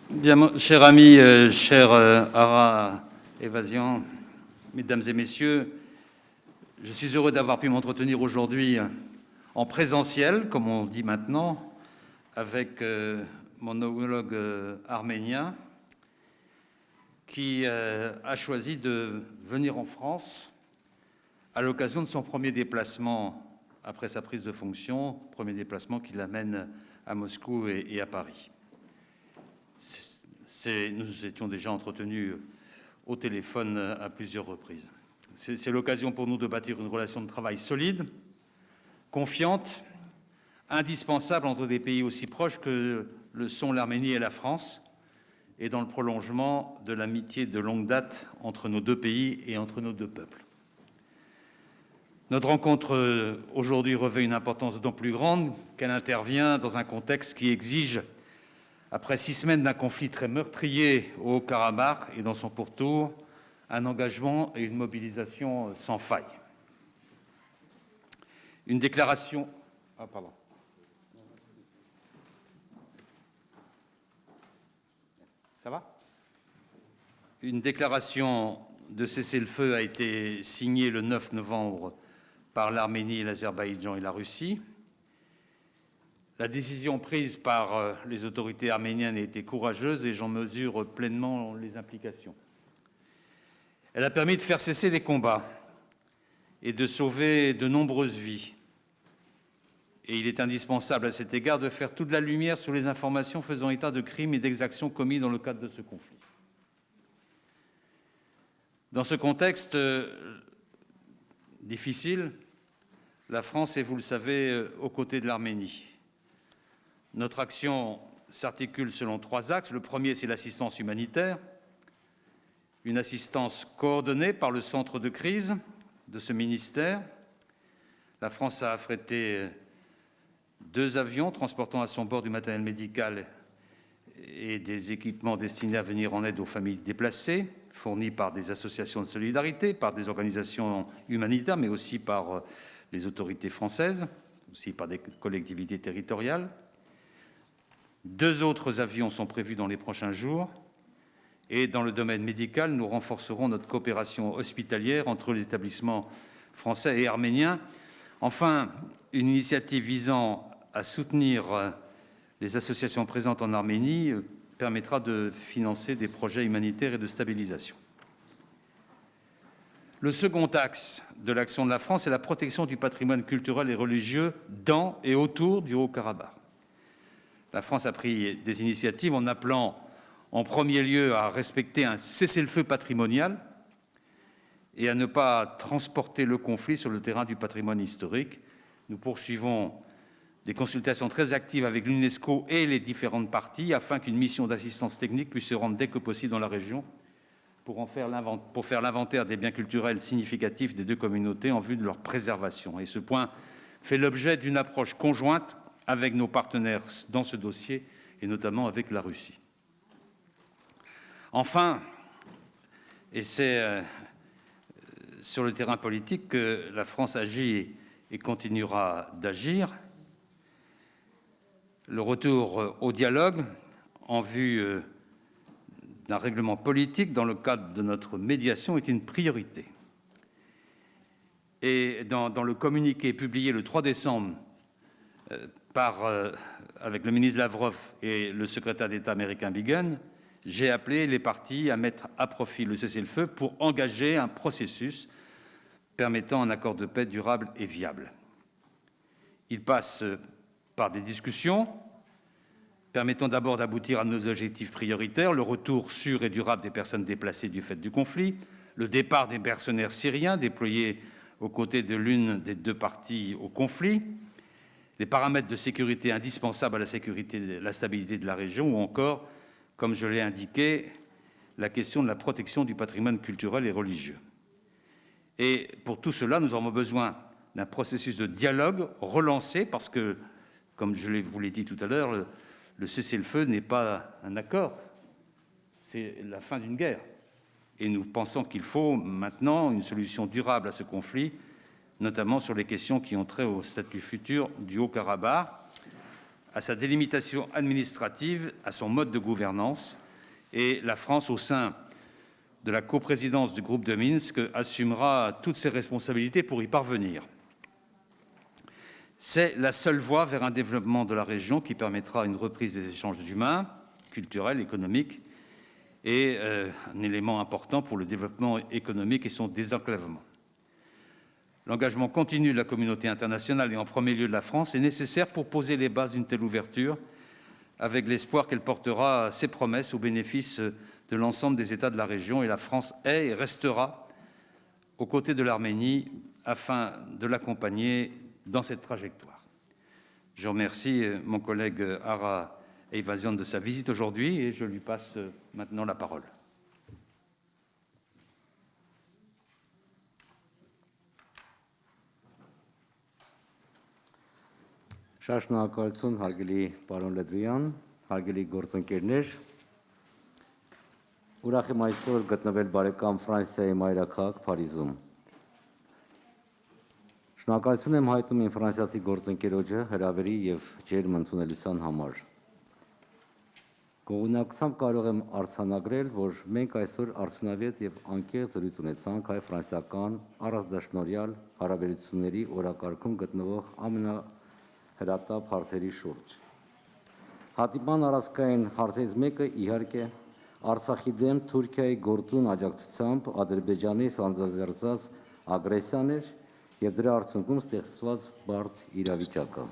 Bien, mon cher ami, cher Ara Évasion, mesdames et messieurs, je suis heureux d'avoir pu m'entretenir aujourd'hui en présentiel, comme on dit maintenant, avec mon homologue arménien qui a choisi de venir en France à l'occasion de son premier déplacement après sa prise de fonction, premier déplacement qui l'amène à Moscou et à Paris. Nous étions déjà entretenus au téléphone à plusieurs reprises. C'est l'occasion pour nous de bâtir une relation de travail solide, confiante, indispensable entre des pays aussi proches que le sont l'Arménie et la France, et dans le prolongement de l'amitié de longue date entre nos deux pays et entre nos deux peuples. Notre rencontre aujourd'hui revêt une importance d'autant plus grande qu'elle intervient dans un contexte qui exige, après 6 semaines d'un conflit très meurtrier au Haut-Karabakh et dans son pourtour, un engagement et une mobilisation sans faille. Une déclaration... Ça va ? Une déclaration de cessez-le-feu a été signée le 9 novembre par l'Arménie, l'Azerbaïdjan et la Russie. La décision prise par les autorités arméniennes a été courageuse et j'en mesure pleinement les implications. Elle a permis de faire cesser les combats et de sauver de nombreuses vies. Et il est indispensable à cet égard de faire toute la lumière sur les informations faisant état de crimes et d'exactions commis dans le cadre de ce conflit. Dans ce contexte difficile, la France est, vous le savez, aux côtés de l'Arménie. Notre action s'articule selon 3 axes. Le premier, c'est l'assistance humanitaire, une assistance coordonnée par le centre de crise de ce ministère. La France a affrété 2 avions transportant à son bord du matériel médical et des équipements destinés à venir en aide aux familles déplacées, fournis par des associations de solidarité, par des organisations humanitaires, mais aussi par les autorités françaises, aussi par des collectivités territoriales. 2 autres avions sont prévus dans les prochains jours. Et dans le domaine médical, nous renforcerons notre coopération hospitalière entre les établissements français et arméniens. Enfin, une initiative visant à soutenir les associations présentes en Arménie permettra de financer des projets humanitaires et de stabilisation. Le second axe de l'action de la France est la protection du patrimoine culturel et religieux dans et autour du Haut-Karabakh. La France a pris des initiatives en appelant en premier lieu à respecter un cessez-le-feu patrimonial et à ne pas transporter le conflit sur le terrain du patrimoine historique. Nous poursuivons des consultations très actives avec l'UNESCO et les différentes parties afin qu'une mission d'assistance technique puisse se rendre dès que possible dans la région pour faire l'inventaire des biens culturels significatifs des 2 communautés en vue de leur préservation. Et ce point fait l'objet d'une approche conjointe avec nos partenaires dans ce dossier, et notamment avec la Russie. Enfin, et c'est sur le terrain politique que la France agit et continuera d'agir, le retour au dialogue en vue d'un règlement politique dans le cadre de notre médiation est une priorité. Et dans le communiqué publié le 3 décembre avec le ministre Lavrov et le secrétaire d'État américain Biegun, j'ai appelé les parties à mettre à profit le cessez-le-feu pour engager un processus permettant un accord de paix durable et viable. Il passe par des discussions permettant d'abord d'aboutir à nos objectifs prioritaires, le retour sûr et durable des personnes déplacées du fait du conflit, le départ des mercenaires syriens déployés aux côtés de l'une des 2 parties au conflit, les paramètres de sécurité indispensables à la sécurité et la stabilité de la région, ou encore, comme je l'ai indiqué, la question de la protection du patrimoine culturel et religieux. Et pour tout cela, nous aurons besoin d'un processus de dialogue relancé parce que, comme je vous l'ai dit tout à l'heure, le cessez-le-feu n'est pas un accord, c'est la fin d'une guerre. Et nous pensons qu'il faut maintenant une solution durable à ce conflit, notamment sur les questions qui ont trait au statut futur du Haut-Karabakh, à sa délimitation administrative, à son mode de gouvernance. Et la France, au sein de la coprésidence du groupe de Minsk, assumera toutes ses responsabilités pour y parvenir. C'est la seule voie vers un développement de la région qui permettra une reprise des échanges humains, culturels, économiques et un élément important pour le développement économique et son désenclavement. L'engagement continu de la communauté internationale et en premier lieu de la France est nécessaire pour poser les bases d'une telle ouverture, avec l'espoir qu'elle portera ses promesses au bénéfice de l'ensemble des États de la région. Et la France est et restera aux côtés de l'Arménie afin de l'accompagner dans cette trajectoire. Je remercie mon collègue Ara Eyvazyan de sa visite aujourd'hui et je lui passe maintenant la parole. Շնորհակալություն հարգելի պարոն Լեդրյան, հարգելի գործընկերներ։ Ուրախ եմ այսօր գտնվել բարեկամ Ֆրանսիայի մայրաքաղաք Փարիզում։ Շնորհակալություն եմ հայտնում իմ ֆրանսիացի գործընկերոջը հրավերի եւ ջերմ ընդունելության համար։ Գոհունակությամբ կարող եմ արձանագրել, որ մենք այսօր արդյունավետ եւ անկեղծ զրույց ունեցանք հայ-ֆրանսիական առանձնաշնորհյալ հարաբերությունների օրակարգում գտնվող ամենահրատապ հարցերի շուրջ։ Հատիպան առասկային հարցերից մեկը իհարկե Արցախի դեմ Թուրքիայի գործուն աջակցությամբ Ադրբեջանի սանձազերծած ագրեսիան էր եւ դրա արդյունքում ստեղծված բարդ իրավիճակը։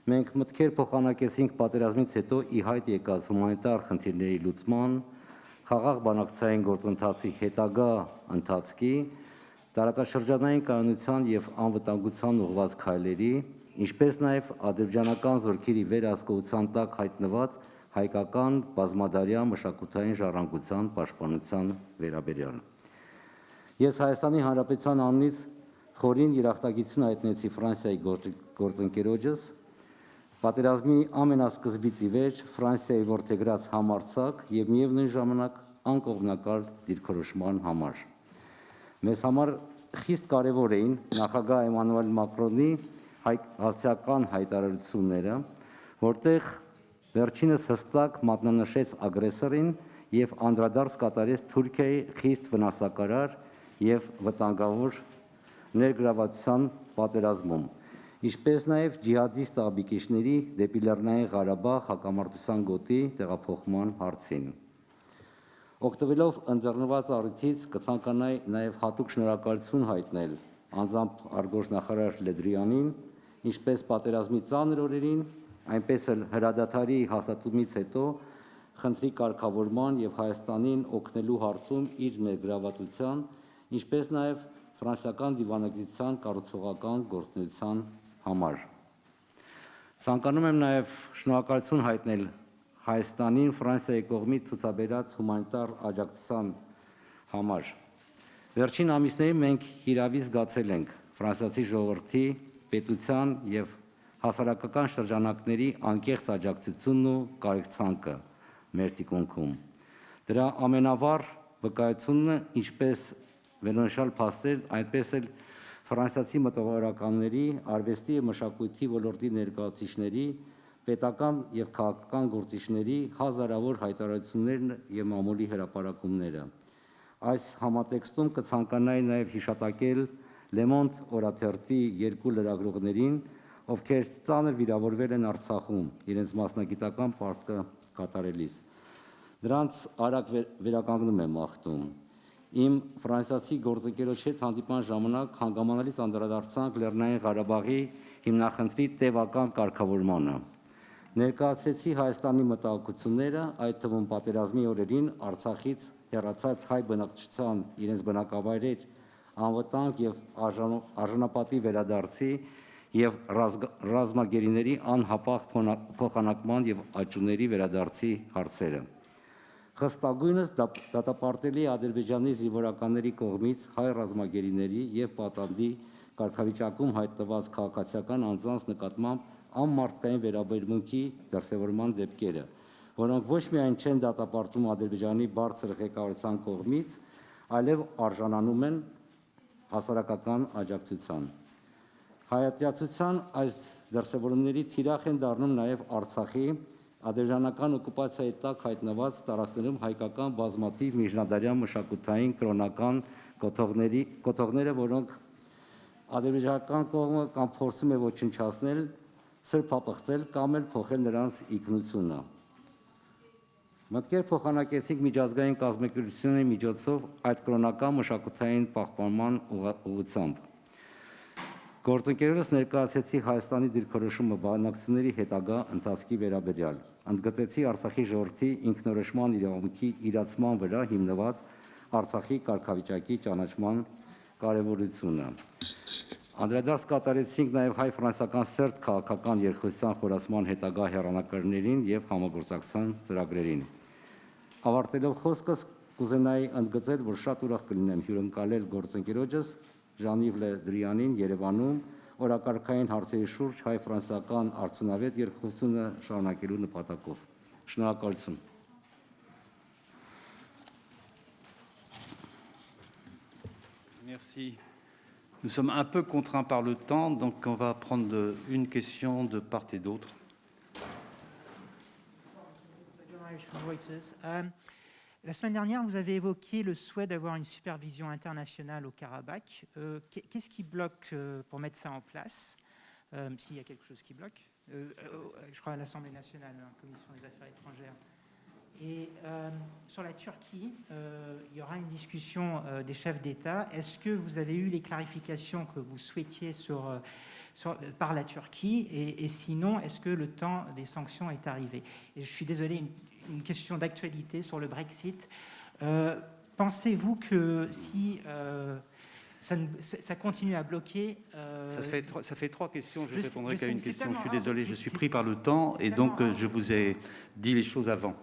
Մենք մտքեր փոխանակեցինք պատերազմից հետո ի հայտ եկած հումանիտար խնդիրների լուծման, խաղաղ բանակցային գործընթացի հետագա ընթացքի, տարածաշրջանային կայունության եւ անվտանգության ուղղված քայլերի, ինչպես նաեւ ադրբեջանական զորքերի վերահսկողության տակ հայտնված հայկական բազմադարյան մշակութային ժառանգության պաշտպանության վերաբերյալ։ Ես Հայաստանի Հանրապետության անունից խորին երախտագիտություն հայտնեցի Ֆրանսիայի գործընկերոջս, պատերազմի ամենասկզբից ի վեր Ֆրանսիայի որդեգրած համարձակ եւ միևնույն ժամանակ անկողմնակալ դիրքորոշման համար։ Մեզ համար խիստ կարևոր էին նախագահ Էմանուել Մակրոնի հասցեական հայտարարությունները, որտեղ վերջինս հստակ մատնանշեց ագրեսորին եւ անդրադարձ կատարեց Թուրքիայի խիստ վնասակարար եւ վտանգավոր ներգրավվածության պատերազմում, ինչպես նաև ջիհադիստ աղբիկիչների դեպի Լեռնային Ղարաբաղ հակամարտության գոտի տեղափոխման հարցին։ Օգտվելով ընձեռնված առիթից կցանկանայի նաև հատուկ շնորհակալություն հայտնել անձամբ արտգործնախարար Լեդրյանին, ինչպես պատերազմի ծանր օրերին, այնպես էլ հրադադարի հաստատումից հետո խնդրի կարգավորման եւ Հայաստանին օգնելու հարցում իր ներգրավվածության, ինչպես նաև ֆրանսիական դիվանագիտության կառուցողական գործունեության համար։ Ցանկանում եմ նաև շնորհակալություն հայտնել Հայաստանին Ֆրանսիայի կողմից ցուցաբերած հումանիտար աջակցության համար։ Վերջին ամիսներին մենք հիրավի զգացել ենք ֆրանսիացի ժողովրդի, պետության եւ հասարակական շրջանակների անկեղծ աջակցությունն ու կարեկցանքը մեր թիկունքում։ Դրա ամենավառ վկայությունն ինչպես վերոնշյալ փաստեր, այնպես էլ ֆրանսիացի մտավորականների, արվեստի եւ մշակույթի ոլորտի ներկայացուցիչների, պետական եւ քաղաքական գործիչների հազարավոր հայտարարություններն եւ մամուլի հրապարակումները։ Այս համատեքստում կցանկանայի նաեւ հիշատակել Le Monde օրաթերթի երկու լրագրողներին, ովքեր ծանր վիրավորվել են Արցախում իրենց մասնագիտական պարտքը կատարելիս։ Դրանց արագ վերականգնում եմ մաղթում։ Իմ ֆրանսիացի գործընկերոջ հետ հանդիպման ժամանակ հանգամանալից անդրադարձանք Լեռնային Ղարաբաղի հիմնախնդրի տևական կարգավորմանը։ Ներկայացրեցի Հայաստանի մտահոգությունները, այդ թվում պատերազմի օրերին Արցախից հեռացած հայ բնակչության իրենց բնակավայրեր անվտանգ եւ արժանապատիվ վերադարձի եւ ռազմագերիների անհապաղ փոխանակման եւ աճուների վերադարձի հարցերը։ Խստագույնս դատապարտելի Ադրբեջանի զինվորականների կողմից հայ ռազմագերիների եւ պատանդի կարգավիճակում հայտնված քաղաքացիական անձանց նկատմամբ անմարդկային վերաբերմունքի դրսևորման դեպքերը, որոնք ոչ միայն չեն դատապարտում Ադրբեջանի բարձր ղեկավարության կողմից, այլև արժանանում են հասարակական աջակցության։ Հայատյացության այս դրսևորումների թիրախ են դառնում նաև Արցախի ադրբեջանական օկուպացիայի տակ հայտնված տարածքներում հայկական բազմաթիվ միջնադարյան մշակութային կրոնական կոթողները, որոնք ադրբեջանական կողմը կամ փորձում է ոչնչացնել, սրբապղծել կամ էլ փոխել նրանց ինքնությունը։ Մտքեր փոխանակեցինք միջազգային կազմակերպությունների միջոցով այդ կրոնական մշակութային պահպանման ուղղությամբ։ Գործընկերներս ներկայացրեցի Հայաստանի դիրքորոշումը բանակցությունների հետագա ընթացքի վերաբերյալ, ընդգծեցի Արցախի ժողովրդի ինքնորոշման իրավունքի իրացման վրա հիմնված Արցախի կարգավիճակի ճանաչման կարևորությունը։ Անդրադարձ կատարեցինք նաև հայ-ֆրանսիական սերտ քաղաքական երկխոսության խորացման հետագա հեռանկարներին եւ համագործակցության ծրագրերին։ Ավարտելով խոսքս կուզենայի ընդգծել, որ շատ ուրախ կլինեմ հյուրընկալել գործընկերոջս Ժան-Իվ Լե Դրիանին Երևանում օրակարգային հարցերի շուրջ հայ-ֆրանսիական արդյունավետ երկխոսությունը շարունակելու նպատակով։ Շնորհակալություն։ Merci. Nous sommes un peu contraints par le temps, donc on va prendre une question de part et d'autre. La semaine dernière, vous avez évoqué le souhait d'avoir une supervision internationale au Karabakh. Qu'est-ce qui bloque pour mettre ça en place, s'il y a quelque chose qui bloque? Je crois à l'Assemblée nationale, la Commission des affaires étrangères. Et sur la Turquie, il y aura une discussion des chefs d'État. Est-ce que vous avez eu les clarifications que vous souhaitiez par la Turquie et sinon, est-ce que le temps des sanctions est arrivé? Et je suis désolé, une question d'actualité sur le Brexit. Pensez-vous que si ça continue à bloquer... Ça fait trois questions, je répondrai qu'à une question. Je suis désolé, je suis pris par le temps et donc je vous ai dit les choses avant.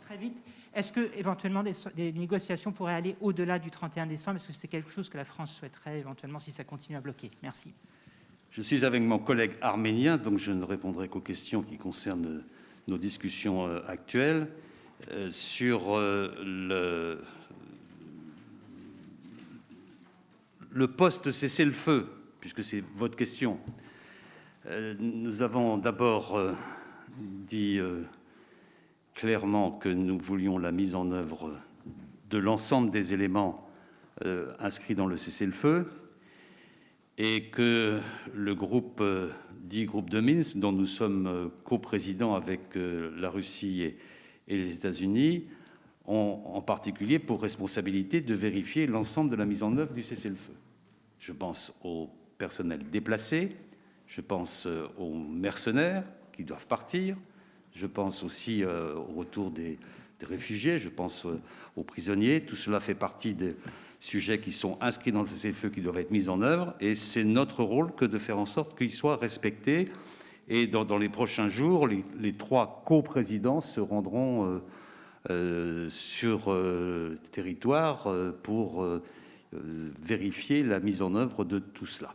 Très vite. Est-ce que éventuellement des négociations pourraient aller au-delà du 31 décembre? Est-ce que c'est quelque chose que la France souhaiterait éventuellement si ça continue à bloquer? Merci. Je suis avec mon collègue arménien, donc je ne répondrai qu'aux questions qui concernent nos discussions actuelles. Sur le post-cessez-le-feu, puisque c'est votre question, nous avons d'abord dit clairement que nous voulions la mise en œuvre de l'ensemble des éléments inscrits dans le cessez-le-feu et que le groupe dit groupe de Minsk, dont nous sommes coprésidents avec la Russie et les États-Unis, ont en particulier pour responsabilité de vérifier l'ensemble de la mise en œuvre du cessez-le-feu. Je pense au personnel déplacé, je pense aux mercenaires qui doivent partir, je pense aussi au retour des réfugiés, je pense aux prisonniers. Tout cela fait partie des sujets qui sont inscrits dans le cessez-le-feu qui doivent être mis en œuvre et c'est notre rôle que de faire en sorte qu'ils soient respectés. Et dans les prochains jours, les trois coprésidents se rendront sur le territoire pour vérifier la mise en œuvre de tout cela.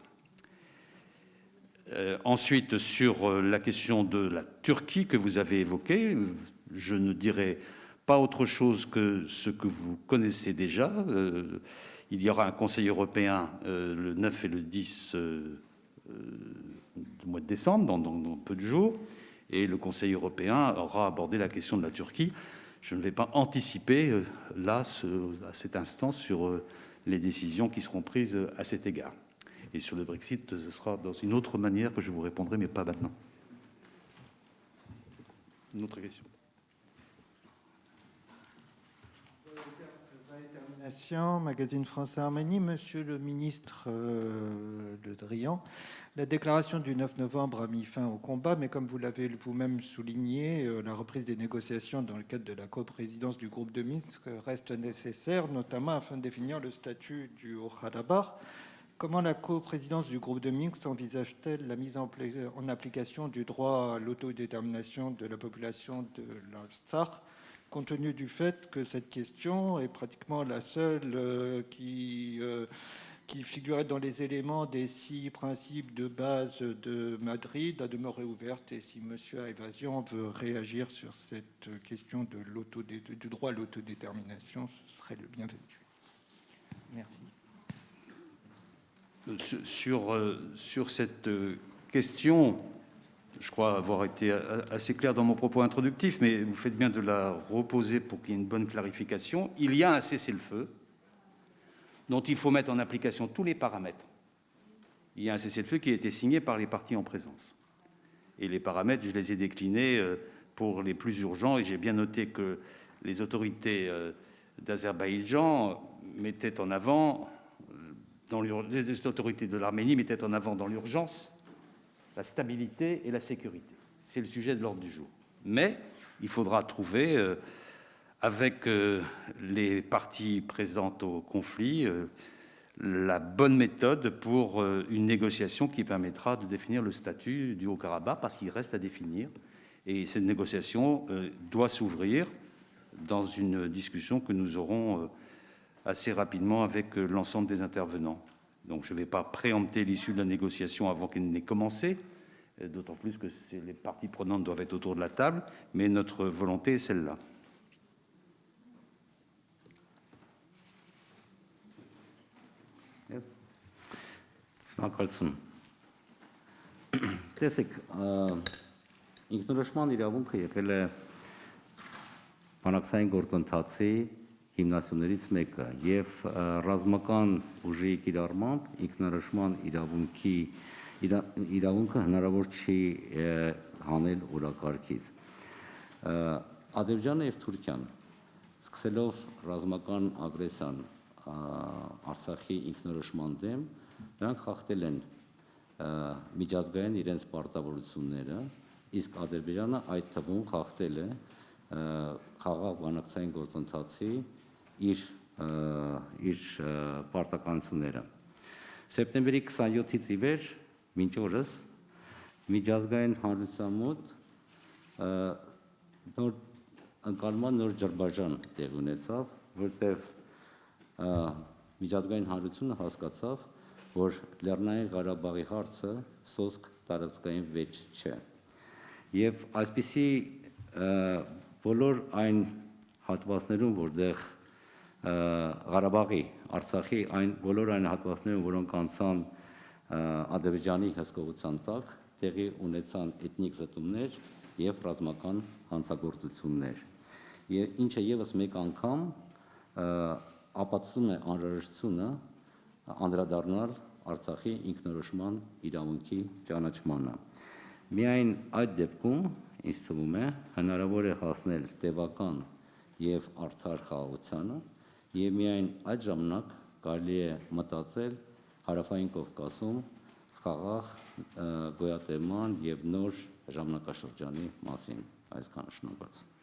Ensuite, sur la question de la Turquie que vous avez évoquée, je ne dirai pas autre chose que ce que vous connaissez déjà. Il y aura un Conseil européen le 9 et le 10 du mois de décembre, dans peu de jours, et le Conseil européen aura abordé la question de la Turquie. Je ne vais pas anticiper là, à cet instant, sur les décisions qui seront prises à cet égard. Et sur le Brexit, ce sera dans une autre manière que je vous répondrai, mais pas maintenant. Une autre question. Magazine France-Arménie, Monsieur le ministre Le Drian, la déclaration du 9 novembre a mis fin au combat, mais comme vous l'avez vous-même souligné, la reprise des négociations dans le cadre de la coprésidence du groupe de Minsk reste nécessaire, notamment afin de définir le statut du Haut-Karabakh. Comment la coprésidence du groupe de Minsk envisage-t-elle la mise en application du droit à l'autodétermination de la population de l'Artsakh, compte tenu du fait que cette question est pratiquement la seule qui qui figurait dans les éléments des 6 principes de base de Madrid, a demeuré ouverte. Et si Monsieur à Évasion veut réagir sur cette question du droit à l'autodétermination, ce serait le bienvenu. Merci. Sur cette question, je crois avoir été assez clair dans mon propos introductif, mais vous faites bien de la reposer pour qu'il y ait une bonne clarification. Il y a un cessez-le-feu dont il faut mettre en application tous les paramètres. Il y a un cessez-le-feu qui a été signé par les parties en présence. Et les paramètres, je les ai déclinés pour les plus urgents, et j'ai bien noté que les autorités d'Azerbaïdjan mettaient en avant, les autorités de l'Arménie mettaient en avant dans l'urgence la stabilité et la sécurité. C'est le sujet de l'ordre du jour. Mais il faudra trouver, avec les parties présentes au conflit, la bonne méthode pour une négociation qui permettra de définir le statut du Haut-Karabakh, parce qu'il reste à définir. Et cette négociation doit s'ouvrir dans une discussion que nous aurons assez rapidement avec l'ensemble des intervenants. Donc je ne vais pas préempter l'issue de la négociation avant qu'elle n'ait commencé, d'autant plus que les parties prenantes doivent être autour de la table, mais notre volonté est celle-là. Շնորհակալություն։ Տեսեք, ինքնորոշման իրավունքը եղել է բանակցային գործընթացի հիմնասյուներից մեկը եւ ռազմական ուժի կիրառմամբ ինքնորոշման իրավունքը հնարավոր չի հանել օրակարգից։ Ադրբեջանը եւ Թուրքիան սկսելով ռազմական ագրեսիան Արցախի ինքնորոշման դեմ, նրանք խախտել են միջազգային իրենց պարտավորությունները, իսկ Ադրբեջանը այդ թվում խախտել է խաղաղ բանակցային գործընթացի իր պարտականությունները։ Սեպտեմբերի 27-ից ի վեր մինչ օրս միջազգային հանրության մոտ ընկալման նոր ջրբաժան տեղի ունեցավ, որտեղ միջազգային հանրությունը հասկացավ, որ Լեռնային Ղարաբաղի հարցը սոսկ տարածքային վեճ չէ։ Եվ այսպիսի բոլոր այն հատվածներում, որտեղ Ղարաբաղի, Արցախի բոլոր այն հատվածներում, որոնք անցան Ադրբեջանի հսկողության տակ, տեղի ունեցան էթնիկ զտումներ եւ ռազմական հանցագործություններ։ Ինչը եւս մեկ անգամ ապացուցում է անհրաժեշտությունը անդրադառնալ Արցախի ինքնորոշման իրավունքի ճանաչմանը։ Միայն այդ դեպքում, ինձ թվում է, հնարավոր է հասնել տևական եւ արդար խաղաղությանը, եւ միայն այդ ժամանակ կարելի է մտածել Հարավային Կովկասում խաղաղ գոյատևման եւ նոր ժամանակաշրջանի մասին։ Այսքանը, շնորհակալություն։